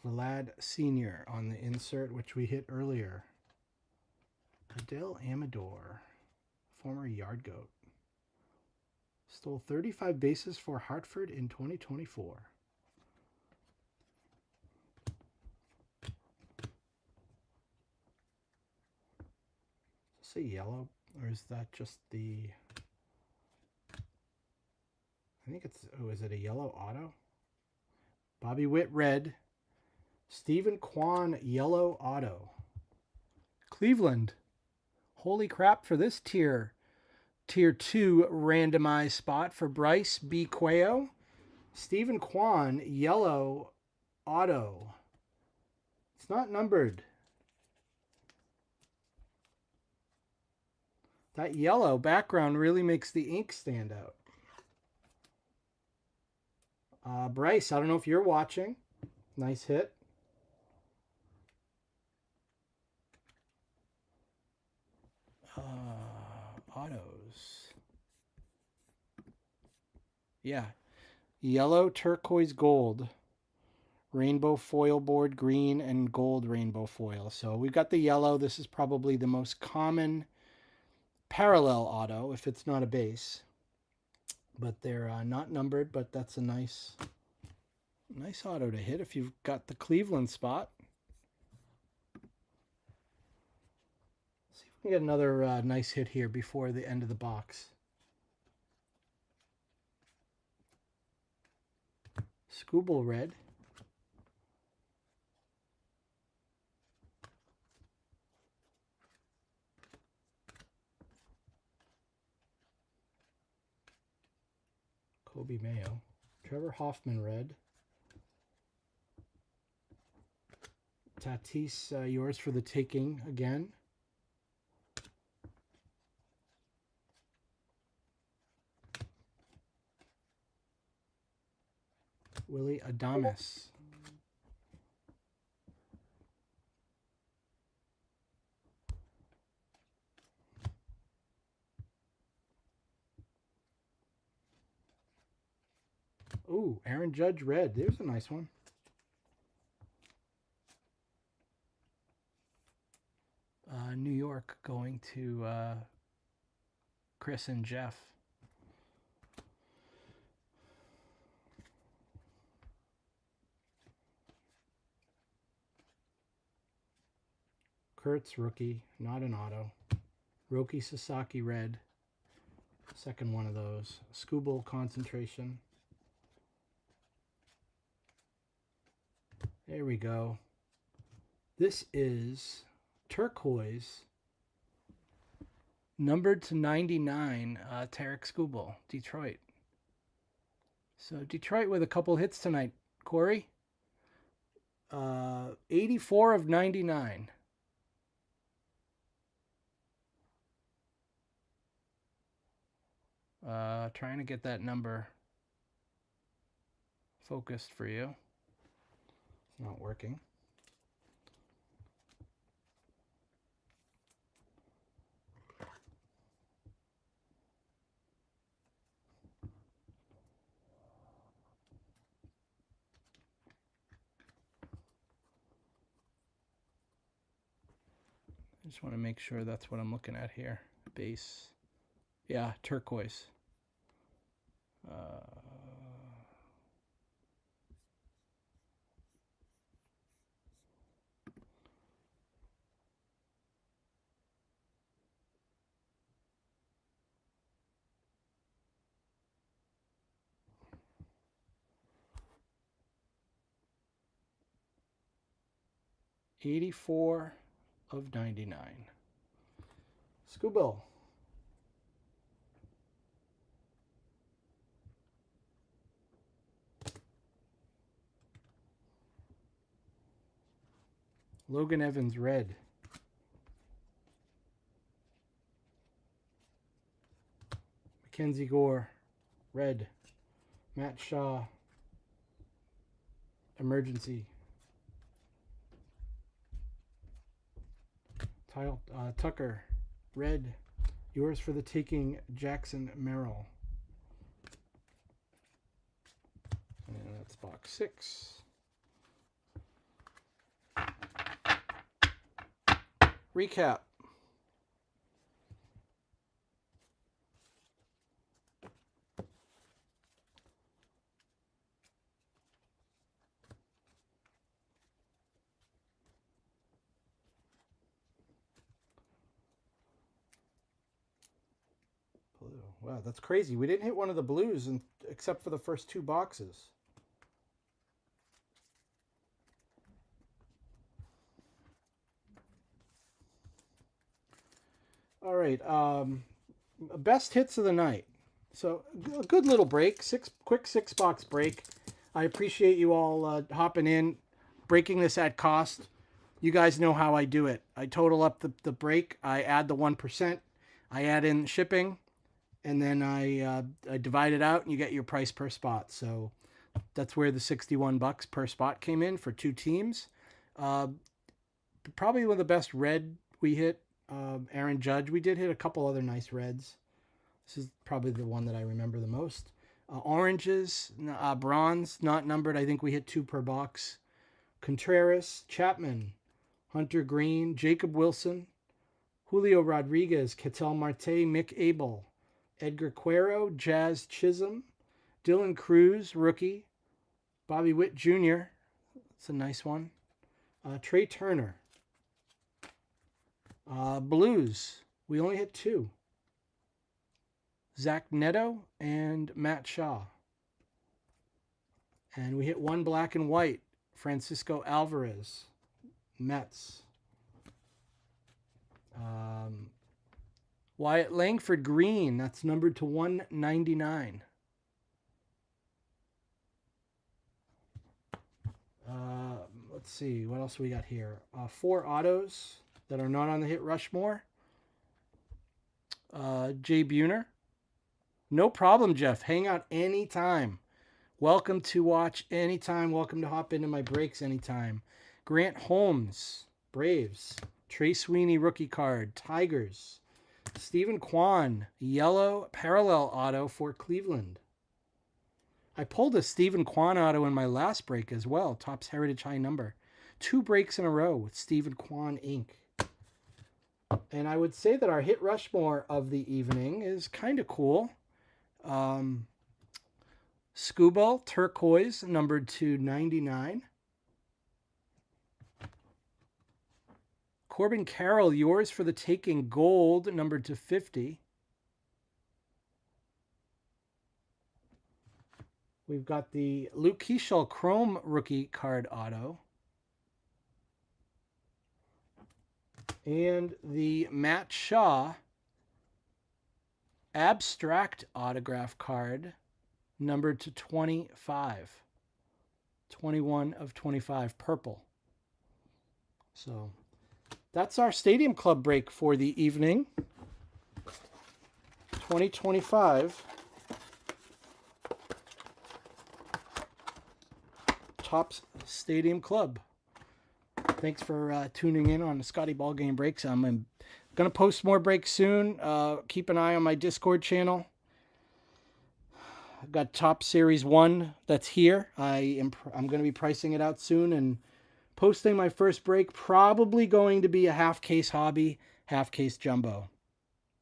Vlad Sr. on the insert, which we hit earlier. Adele Amador, former Yard Goat. Stole 35 bases for Hartford in 2024. Is this a yellow, or is that just the... I think it's... Oh, is it a yellow auto? Bobby Witt red. Stephen Kwan yellow auto. Cleveland. Holy crap for this tier 2 randomized spot for Bryce B. Quayo. Stephen Kwan yellow auto. It's not numbered. That yellow background really makes the ink stand out. Bryce, I don't know if you're watching. Nice hit. Autos. Yeah. Yellow, turquoise, gold. Rainbow foil board, green, and gold rainbow foil. So we've got the yellow. This is probably the most common parallel auto, if it's not a base. But they're not numbered, but that's a nice auto to hit if you've got the Cleveland spot. See if we can get another nice hit here before the end of the box. Scooble red. Kobe Mayo. Trevor Hoffman red. Tatis, yours for the taking again. Willie Adames. Ooh, Aaron Judge red. There's a nice one. New York going to Chris and Jeff. Kurtz rookie, not an auto. Roki Sasaki red. Second one of those. Scooble concentration. There we go. This is turquoise, numbered to 99, Tarek Skubal, Detroit. So Detroit with a couple hits tonight. Corey? 84 of 99. Trying to get that number focused for you. It's not working. I just want to make sure that's what I'm looking at here. Base. Yeah, turquoise. 84 of 99. Scoobill. Logan Evans, red. Mackenzie Gore, red. Matt Shaw, emergency. Tucker, red. Yours for the taking, Jackson Merrill. And that's box 6. Recap. Blue. Wow, that's crazy. We didn't hit one of the blues except for the first 2 boxes. All right. Best hits of the night. So a good little break. Quick 6-box break. I appreciate you all hopping in, breaking this at cost. You guys know how I do it. I total up the break. I add the 1%. I add in shipping, and then I divide it out, and you get your price per spot. So that's where the $61 per spot came in for 2 teams. Probably one of the best red we hit. Aaron Judge. We did hit a couple other nice reds. This is probably the one that I remember the most. Oranges, bronze, not numbered. I think we hit 2 per box. Contreras, Chapman, Hunter Green, Jacob Wilson, Julio Rodriguez, Ketel Marte, Mick Abel, Edgar Cuero, Jazz Chisholm, Dylan Cruz, rookie, Bobby Witt Jr. That's a nice one. Trey Turner. Blues, we only hit 2. Zach Neto and Matt Shaw. And we hit 1 black and white. Francisco Alvarez, Mets. Wyatt Langford green, that's numbered to 199. Let's see, what else we got here? 4 autos that are not on the hit Rushmore. Jay Buhner. No problem, Jeff. Hang out anytime. Welcome to watch anytime. Welcome to hop into my breaks anytime. Grant Holmes, Braves. Trey Sweeney, rookie card. Tigers. Stephen Kwan, yellow parallel auto for Cleveland. I pulled a Stephen Kwan auto in my last break as well. Topps Heritage High number. 2 breaks in a row with Stephen Kwan ink. And I would say that our hit Rushmore of the evening is kind of cool. Scubal, turquoise, numbered to 99. Corbin Carroll, yours for the taking, gold, numbered to 50. We've got the Luke Keeschel Chrome rookie card auto. And the Matt Shaw abstract autograph card, numbered to 25. 21 of 25 purple. So that's our Stadium Club break for the evening. 2025 Topps Stadium Club. Thanks for tuning in on the Scotty Ball Game breaks. I'm going to post more breaks soon. Keep an eye on my Discord channel. I've got Top Series 1 that's here. I'm going to be pricing it out soon and posting my first break. Probably going to be a half case hobby, half case jumbo,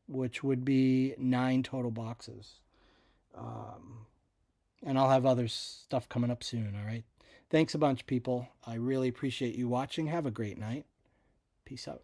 which would be 9 total boxes. And I'll have other stuff coming up soon, all right? Thanks a bunch, people. I really appreciate you watching. Have a great night. Peace out.